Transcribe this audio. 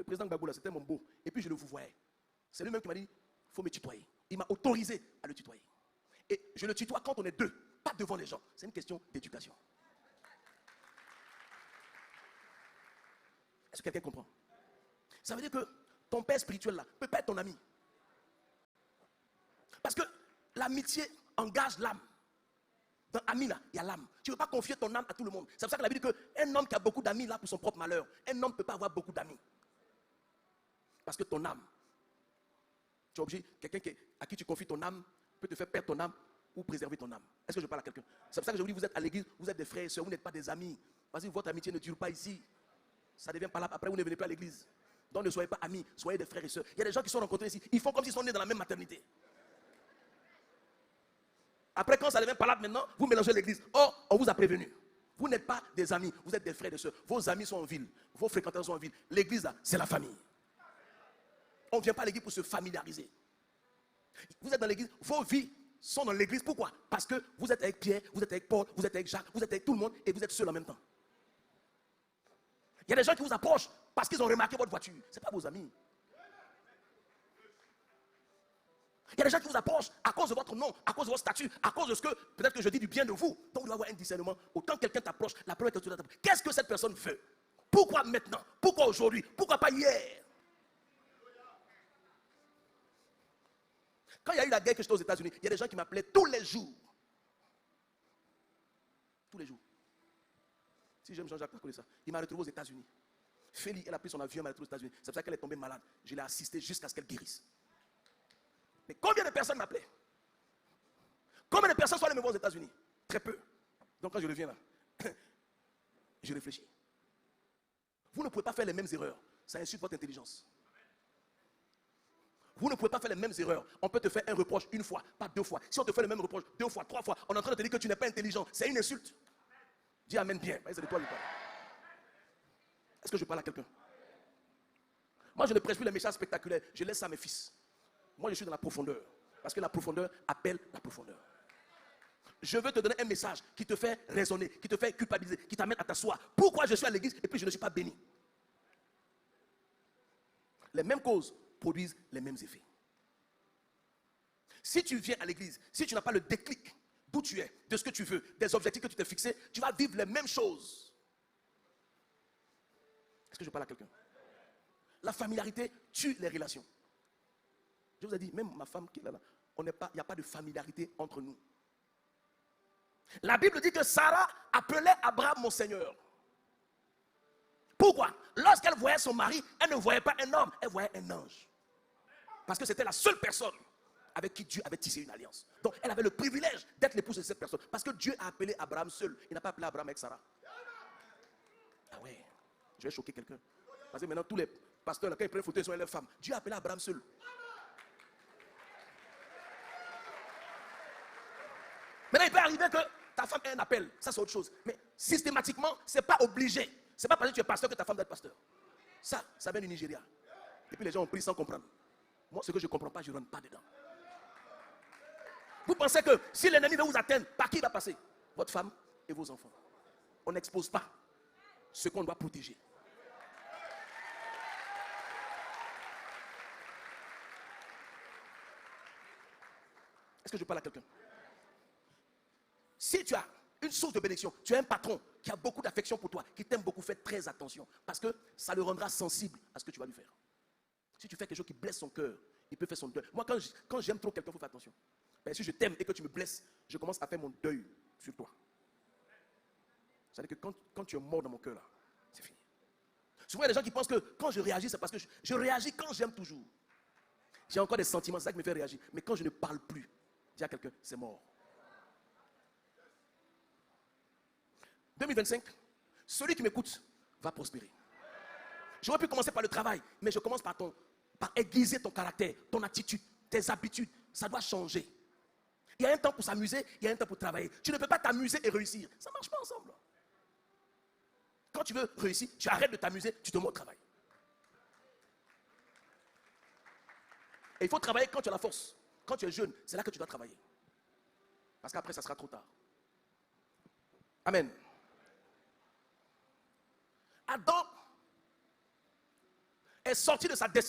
le président Gbagbo là, c'était mon beau. Et puis je le vous voyais. C'est lui-même qui m'a dit, il faut me tutoyer. Il m'a autorisé à le tutoyer. Et je le tutoie quand on est deux, pas devant les gens. C'est une question d'éducation. Est-ce que quelqu'un comprend? Ça veut dire que ton père spirituel là peut pas être ton ami. Parce que l'amitié engage l'âme. Dans ami là, il y a l'âme. Tu ne peux pas confier ton âme à tout le monde. C'est pour ça que la Bible dit qu'un homme qui a beaucoup d'amis là pour son propre malheur, un homme ne peut pas avoir beaucoup d'amis. Parce que ton âme, tu es obligé, quelqu'un à qui tu confies ton âme peut te faire perdre ton âme ou préserver ton âme. Est-ce que je parle à quelqu'un? C'est pour ça que je vous dis, vous êtes à l'église, vous êtes des frères et sœurs, vous n'êtes pas des amis. Parce que votre amitié ne dure pas ici. Ça devient pas là, après vous ne venez plus à l'église. Donc ne soyez pas amis, soyez des frères et sœurs. Il y a des gens qui sont rencontrés ici, ils font comme s'ils sont nés dans la même maternité. Après, quand ça devient palable maintenant, vous mélangez l'église. Or, on vous a prévenu. Vous n'êtes pas des amis, vous êtes des frères et des sœurs. Vos amis sont en ville, vos fréquentants sont en ville. L'église, là, c'est la famille. On ne vient pas à l'église pour se familiariser. Vous êtes dans l'église, vos vies sont dans l'église. Pourquoi? Parce que vous êtes avec Pierre, vous êtes avec Paul, vous êtes avec Jacques, vous êtes avec tout le monde et vous êtes seuls en même temps. Il y a des gens qui vous approchent parce qu'ils ont remarqué votre voiture. Ce n'est pas vos amis. Il y a des gens qui vous approchent à cause de votre nom, à cause de votre statut, à cause de ce que, peut-être que je dis du bien de vous. Donc, vous devez avoir un discernement. Autant quelqu'un t'approche, la première question, qu'est-ce que cette personne veut? Pourquoi maintenant? Pourquoi aujourd'hui? Pourquoi pas hier? Quand il y a eu la guerre que j'étais aux États-Unis, il y a des gens qui m'appelaient tous les jours. Tous les jours. Si j'aime Jean-Jacques, vous connaissez ça. Il m'a retrouvé aux États-Unis. Félie, elle a pris son avion, elle m'a retrouvé aux États-Unis. C'est pour ça qu'elle est tombée malade. Je l'ai assistée jusqu'à ce qu'elle guérisse. Mais combien de personnes m'appelaient? Combien de personnes sont allées me voir aux États-Unis? Très peu. Donc quand je reviens là, je réfléchis. Vous ne pouvez pas faire les mêmes erreurs. Ça insulte votre intelligence. Vous ne pouvez pas faire les mêmes erreurs. On peut te faire un reproche une fois, pas deux fois. Si on te fait le même reproche deux fois, trois fois, on est en train de te dire que tu n'es pas intelligent. C'est une insulte. Dis amen bien. C'est de toi le parle. Est-ce que je parle à quelqu'un? Moi, je ne prêche plus les messages spectaculaires. Je laisse ça à mes fils. Moi, je suis dans la profondeur. Parce que la profondeur appelle la profondeur. Je veux te donner un message qui te fait raisonner, qui te fait culpabiliser, qui t'amène à t'asseoir. Pourquoi je suis à l'église et puis je ne suis pas béni? Les mêmes causes produisent les mêmes effets. Si tu viens à l'église, si tu n'as pas le déclic d'où tu es, de ce que tu veux, des objectifs que tu t'es fixés, tu vas vivre les mêmes choses. Est-ce que je parle à quelqu'un? La familiarité tue les relations. Je vous ai dit, même ma femme qui est là, il n'y a pas de familiarité entre nous. La Bible dit que Sarah appelait Abraham mon Seigneur. Pourquoi? Lorsqu'elle voyait son mari, elle ne voyait pas un homme, elle voyait un ange. Parce que c'était la seule personne avec qui Dieu avait tissé une alliance. Donc elle avait le privilège d'être l'épouse de cette personne. Parce que Dieu a appelé Abraham seul. Il n'a pas appelé Abraham avec Sarah. Ah ouais, je vais choquer quelqu'un. Parce que maintenant tous les pasteurs, là, quand ils prennent photo, ils sont avec leurs femmes. Dieu a appelé Abraham seul. Maintenant, il peut arriver que ta femme ait un appel. Ça, c'est autre chose. Mais systématiquement, ce n'est pas obligé. Ce n'est pas parce que tu es pasteur que ta femme doit être pasteur. Ça vient du Nigeria. Et puis les gens ont pris sans comprendre. Moi, ce que je ne comprends pas, je ne rentre pas dedans. Vous pensez que si l'ennemi veut vous atteindre, par qui il va passer? Votre femme et vos enfants. On n'expose pas ce qu'on doit protéger. Est-ce que je parle à quelqu'un? Si tu as une source de bénédiction, tu as un patron qui a beaucoup d'affection pour toi, qui t'aime beaucoup, fais très attention. Parce que ça le rendra sensible à ce que tu vas lui faire. Si tu fais quelque chose qui blesse son cœur, il peut faire son deuil. Moi, quand j'aime trop quelqu'un, il faut faire attention. Mais si je t'aime et que tu me blesses, je commence à faire mon deuil sur toi. C'est-à-dire que quand tu es mort dans mon cœur, là, c'est fini. Souvent, il y a des gens qui pensent que quand je réagis, c'est parce que je réagis quand j'aime toujours. J'ai encore des sentiments, c'est ça qui me fait réagir. Mais quand je ne parle plus, dis à quelqu'un, c'est mort. 2025, celui qui m'écoute va prospérer. J'aurais pu commencer par le travail, mais je commence par aiguiser ton caractère, ton attitude, tes habitudes. Ça doit changer. Il y a un temps pour s'amuser, il y a un temps pour travailler. Tu ne peux pas t'amuser et réussir. Ça ne marche pas ensemble. Quand tu veux réussir, tu arrêtes de t'amuser, tu te mets au travail. Et il faut travailler quand tu as la force. Quand tu es jeune, c'est là que tu dois travailler. Parce qu'après, ça sera trop tard. Amen. Adam est sorti de sa destinée.